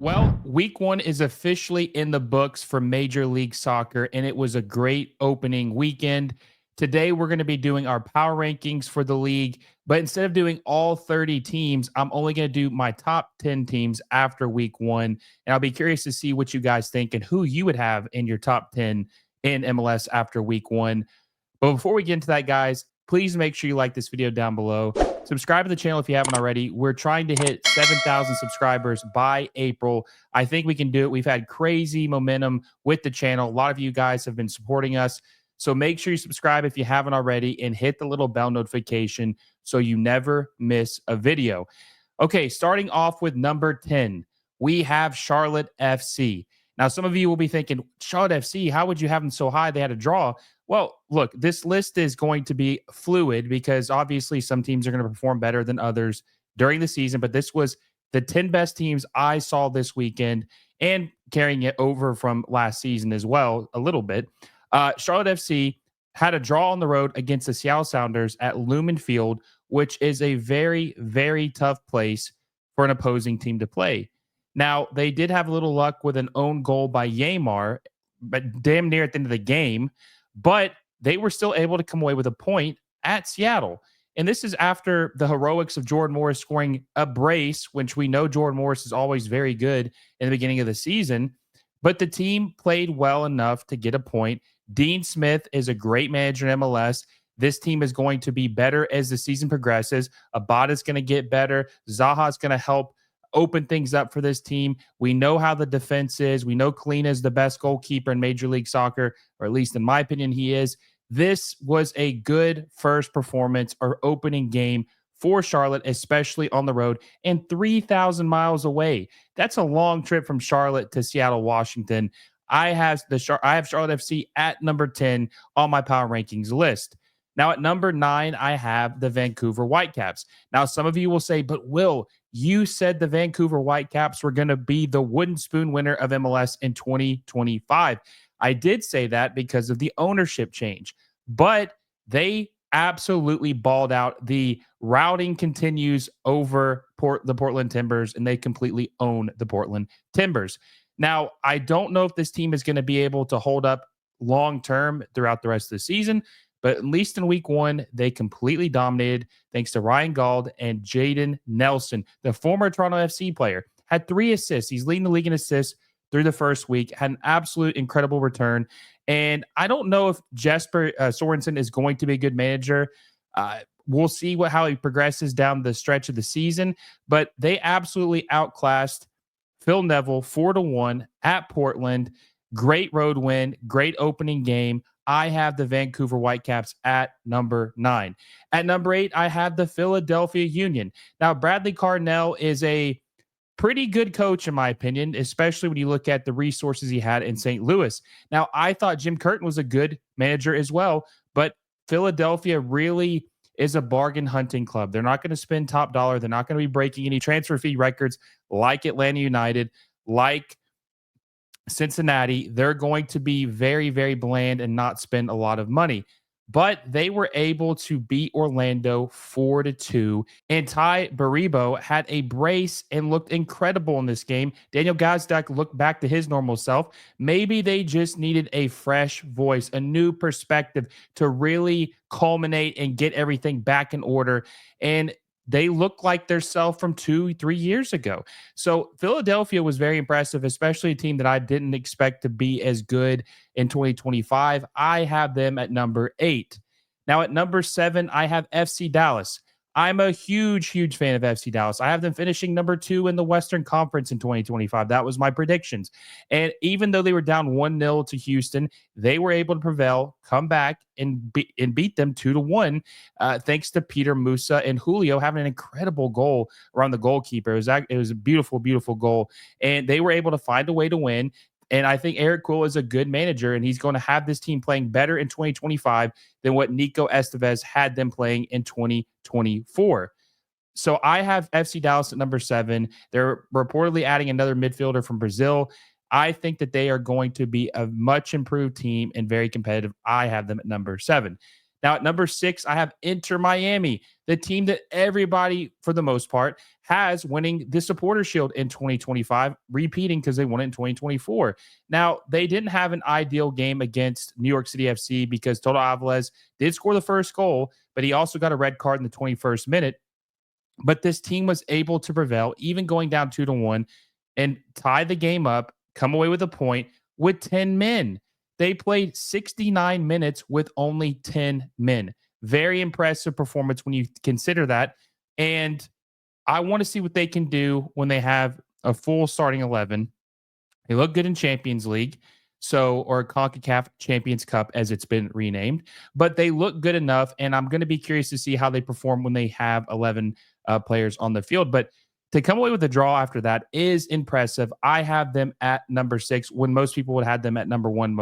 Well, week one is officially in the books for Major League Soccer, and it was a great opening weekend. Today, we're going to be doing our power rankings for the league, but instead of doing all 30 teams, I'm only going to do my top 10 teams after week one. And I'll be curious to see what you guys think and who you would have in your top 10 in MLS after week one. But before we get into that, guys, please make sure you like this video down below. Subscribe to the channel if you haven't already. We're trying to hit 7,000 subscribers by April. I think we can do it. We've had crazy momentum with the channel. A lot of you guys have been supporting us. So make sure you subscribe if you haven't already and hit the little bell notification so you never miss a video. Okay, starting off with number 10, we have Charlotte FC. Now, some of you will be thinking, Charlotte FC, how would you have them so high? They had a draw. Well, look, this list is going to be fluid because obviously some teams are going to perform better than others during the season, but this was the 10 best teams I saw this weekend and carrying it over from last season as well, a little bit. Charlotte FC had a draw on the road against the Seattle Sounders at Lumen Field, which is a very, very tough place for an opposing team to play. Now, they did have a little luck with an own goal by Yamar, but damn near at the end of the game. But they were still able to come away with a point at Seattle. And this is after the heroics of Jordan Morris scoring a brace, which we know Jordan Morris is always very good in the beginning of the season. But the team played well enough to get a point. Dean Smith is a great manager in MLS. This team is going to be better as the season progresses. Abada's going to get better. Zaha's going to help open things up for this team. We know how the defense is. We know Kalina is the best goalkeeper in Major League Soccer, or at least in my opinion, he is. This was a good first performance or opening game for Charlotte, especially on the road and 3,000 miles away. That's a long trip from Charlotte to Seattle, Washington. I have Charlotte FC at number 10 on my power rankings list. Now at number 9, I have the Vancouver Whitecaps. Now some of you will say, but Will, you said the Vancouver Whitecaps were going to be the wooden spoon winner of MLS in 2025. I did say that because of the ownership change, but they absolutely balled out. The routing continues over the Portland Timbers, and they completely own the Portland Timbers. Now, I don't know if this team is going to be able to hold up long term throughout the rest of the season, but at least in week one, they completely dominated thanks to Ryan Gauld and Jaden Nelson, the former Toronto FC player. Had 3 assists. He's leading the league in assists through the first week. Had an absolute incredible return. And I don't know if Jesper Sorensen is going to be a good manager. We'll see how he progresses down the stretch of the season. But they absolutely outclassed Phil Neville 4-1 at Portland. Great road win. Great opening game. I have the Vancouver Whitecaps at number 9. At number 8, I have the Philadelphia Union. Now, Bradley Carnell is a pretty good coach, in my opinion, especially when you look at the resources he had in St. Louis. Now, I thought Jim Curtin was a good manager as well, but Philadelphia really is a bargain hunting club. They're not going to spend top dollar. They're not going to be breaking any transfer fee records like Atlanta United, like Cincinnati. They're going to be very, very bland and not spend a lot of money. But they were able to beat Orlando 4-2. And Ty Baribo had a brace and looked incredible in this game. Daniel Gazdak looked back to his normal self. Maybe they just needed a fresh voice, a new perspective to really culminate and get everything back in order. And they look like their self from 2-3 years ago. So Philadelphia was very impressive, especially a team that I didn't expect to be as good in 2025. I have them at number 8. Now at number 7, I have FC Dallas. I'm a huge, huge fan of FC Dallas. I have them finishing number 2 in the Western Conference in 2025. That was my predictions. And even though they were down 1-0 to Houston, they were able to prevail, come back, and beat them 2-1, thanks to Peter Musa and Julio having an incredible goal around the goalkeeper. It was a beautiful, beautiful goal. And they were able to find a way to win. And I think Eric Kuhl is a good manager, and he's going to have this team playing better in 2025 than what Nico Estevez had them playing in 2024. So I have FC Dallas at number 7. They're reportedly adding another midfielder from Brazil. I think that they are going to be a much improved team and very competitive. I have them at number 7. Now at number 6, I have Inter Miami, the team that everybody, for the most part, has winning the Supporter Shield in 2025, repeating because they won it in 2024. Now, they didn't have an ideal game against New York City FC because Toto Alvarez did score the first goal, but he also got a red card in the 21st minute. But this team was able to prevail, even going down 2-1, and tie the game up, come away with a point with 10 men. They played 69 minutes with only 10 men. Very impressive performance when you consider that. And I want to see what they can do when they have a full starting 11. They look good in Champions League, or CONCACAF Champions Cup as it's been renamed, but they look good enough, and I'm going to be curious to see how they perform when they have 11 players on the field. But to come away with a draw after that is impressive. I have them at number 6 when most people would have them at number 1,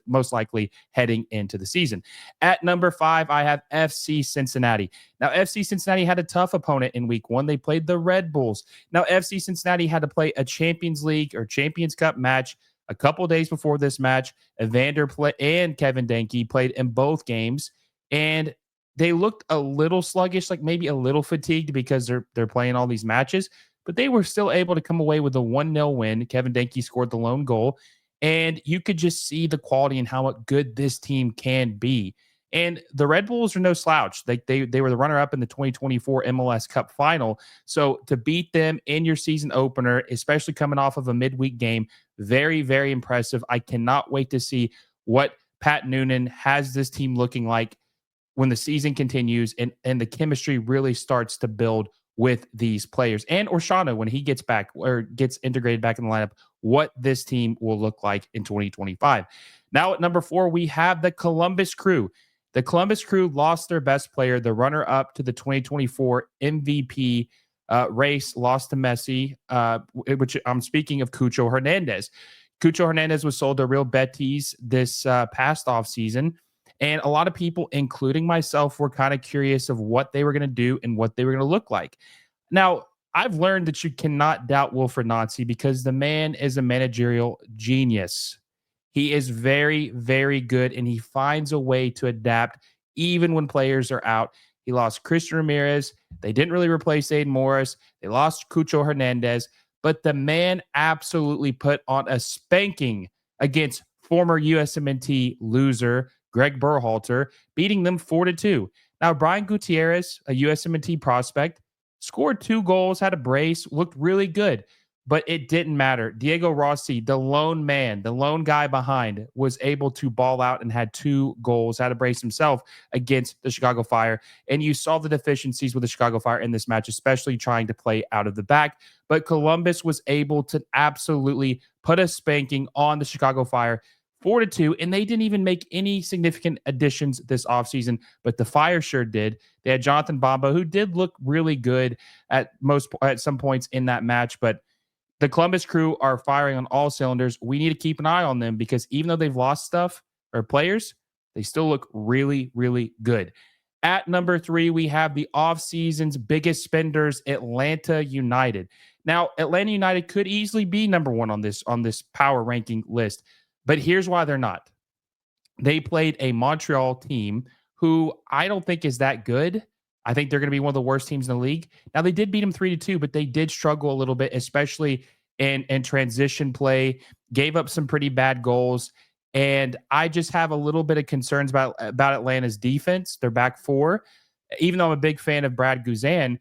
most likely heading into the season. At number 5, I have FC Cincinnati. Now, FC Cincinnati had a tough opponent in week 1. They played the Red Bulls. Now, FC Cincinnati had to play a Champions League or Champions Cup match a couple days before this match. Evander and Kevin Denke played in both games, and they looked a little sluggish, like maybe a little fatigued because they're playing all these matches, but they were still able to come away with a 1-0 win. Kevin Denke scored the lone goal, and you could just see the quality and how good this team can be. And the Red Bulls are no slouch. They were the runner-up in the 2024 MLS Cup final. So to beat them in your season opener, especially coming off of a midweek game, very, very impressive. I cannot wait to see what Pat Noonan has this team looking like when the season continues and the chemistry really starts to build with these players. And Orshano, when he gets back or gets integrated back in the lineup, what this team will look like in 2025. Now at number 4, we have the Columbus Crew. The Columbus Crew lost their best player, the runner-up to the 2024 MVP race, lost to Messi, which I'm speaking of Cucho Hernandez. Cucho Hernandez was sold to Real Betis this past offseason. And a lot of people, including myself, were kind of curious of what they were going to do and what they were going to look like. Now, I've learned that you cannot doubt Wilfried Nancy because the man is a managerial genius. He is very, very good, and he finds a way to adapt even when players are out. He lost Christian Ramirez. They didn't really replace Aiden Morris. They lost Cucho Hernandez, but the man absolutely put on a spanking against former USMNT loser Greg Berhalter, beating them 4-2. Now, Brian Gutierrez, a USMNT prospect, scored 2 goals, had a brace, looked really good, but it didn't matter. Diego Rossi, the lone man, the lone guy behind, was able to ball out and had 2 goals, had a brace himself against the Chicago Fire. And you saw the deficiencies with the Chicago Fire in this match, especially trying to play out of the back. But Columbus was able to absolutely put a spanking on the Chicago Fire, 4-2, and they didn't even make any significant additions this offseason, but the Fire sure did. They had Jonathan Bamba, who did look really good at some points in that match, but the Columbus Crew are firing on all cylinders. We need to keep an eye on them because even though they've lost stuff or players, they still look really, really good. At number 3, we have the offseason's biggest spenders, Atlanta United. Now, Atlanta United could easily be number 1 on this power ranking list, but here's why they're not. They played a Montreal team who I don't think is that good. I think they're going to be one of the worst teams in the league. Now, they did beat them 3-2, but they did struggle a little bit, especially in transition play, gave up some pretty bad goals. And I just have a little bit of concerns about Atlanta's defense, their back 4, even though I'm a big fan of Brad Guzan,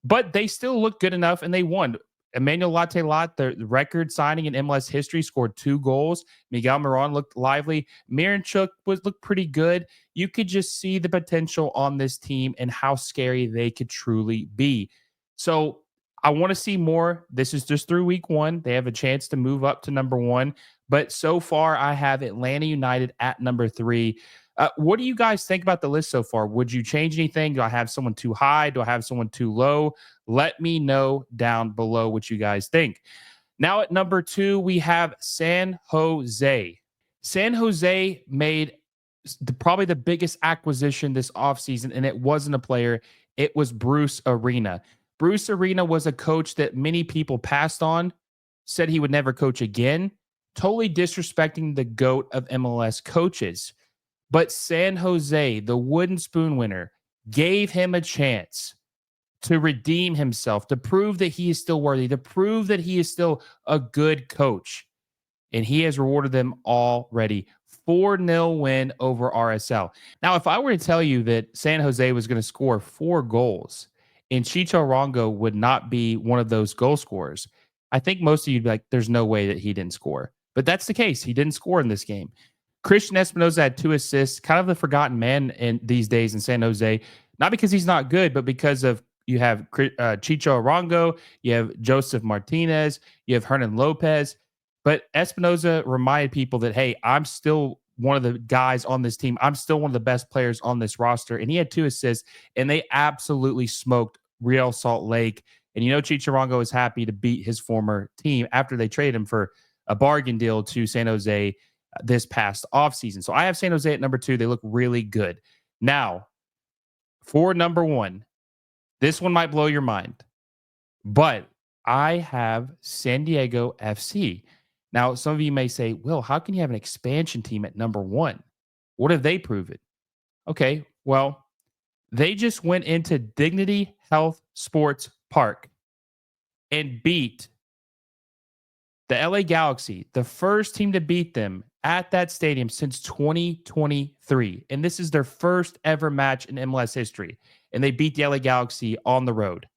but they still look good enough and they won. Emmanuel Latte-Lot, the record signing in MLS history, scored 2 goals. Miguel Moran looked lively. Miranchuk looked pretty good. You could just see the potential on this team and how scary they could truly be. So I want to see more. This is just through week 1. They have a chance to move up to number 1. But so far, I have Atlanta United at number 3. What do you guys think about the list so far? Would you change anything? Do I have someone too high? Do I have someone too low? Let me know down below what you guys think. Now at number 2, we have San Jose. San Jose made probably the biggest acquisition this offseason, and it wasn't a player. It was Bruce Arena. Bruce Arena was a coach that many people passed on, said he would never coach again, totally disrespecting the GOAT of MLS coaches. But San Jose, the wooden spoon winner, gave him a chance to redeem himself, to prove that he is still worthy, to prove that he is still a good coach. And he has rewarded them already. 4-0 win over RSL. Now, if I were to tell you that San Jose was going to score 4 goals and Chicho Arango would not be one of those goal scorers, I think most of you'd be like, there's no way that he didn't score. But that's the case. He didn't score in this game. Christian Espinoza had 2 assists, kind of the forgotten man in these days in San Jose, not because he's not good, but because of you have Chicho Arango, you have Joseph Martinez, you have Hernan Lopez. But Espinoza reminded people that, hey, I'm still one of the guys on this team. I'm still one of the best players on this roster. And he had 2 assists, and they absolutely smoked Real Salt Lake. And Chicharrongo is happy to beat his former team after they traded him for a bargain deal to San Jose this past offseason. So I have San Jose at number 2. They look really good. Now, for number 1, this one might blow your mind, but I have San Diego FC. Now, some of you may say, Will, how can you have an expansion team at number 1? What have they proven? Okay, well, they just went into Dignity Health Sports Park and beat the LA Galaxy, the first team to beat them at that stadium since 2023. And this is their first ever match in MLS history. And they beat the LA Galaxy on the road.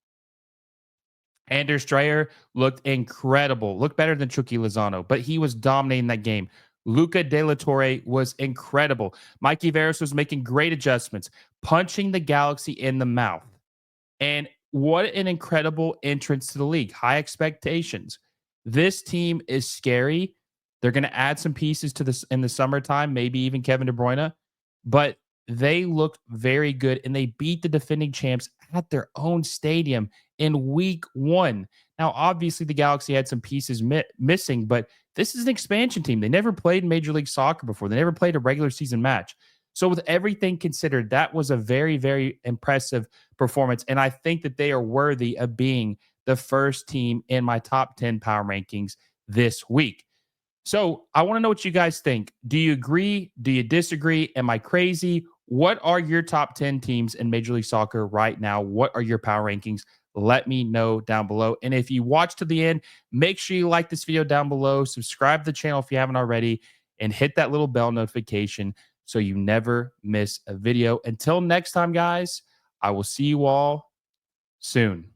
Anders Dreyer looked incredible, looked better than Chucky Lozano, but he was dominating that game. Luca De La Torre was incredible. Mikey Veras was making great adjustments, punching the Galaxy in the mouth. And what an incredible entrance to the league. High expectations. This team is scary. They're going to add some pieces to this in the summertime, maybe even Kevin De Bruyne, but they looked very good and they beat the defending champs at their own stadium in week 1. Now, obviously, the Galaxy had some pieces missing, but this is an expansion team. They never played Major League Soccer before. They never played a regular season match. So with everything considered, that was a very, very impressive performance. And I think that they are worthy of being the first team in my top 10 power rankings this week. So I want to know what you guys think. Do you agree? Do you disagree? Am I crazy? What are your top 10 teams in Major League Soccer right now? What are your power rankings? Let me know down below. And if you watch to the end, make sure you like this video down below, subscribe to the channel if you haven't already, and hit that little bell notification so you never miss a video. Until next time, guys, I will see you all soon.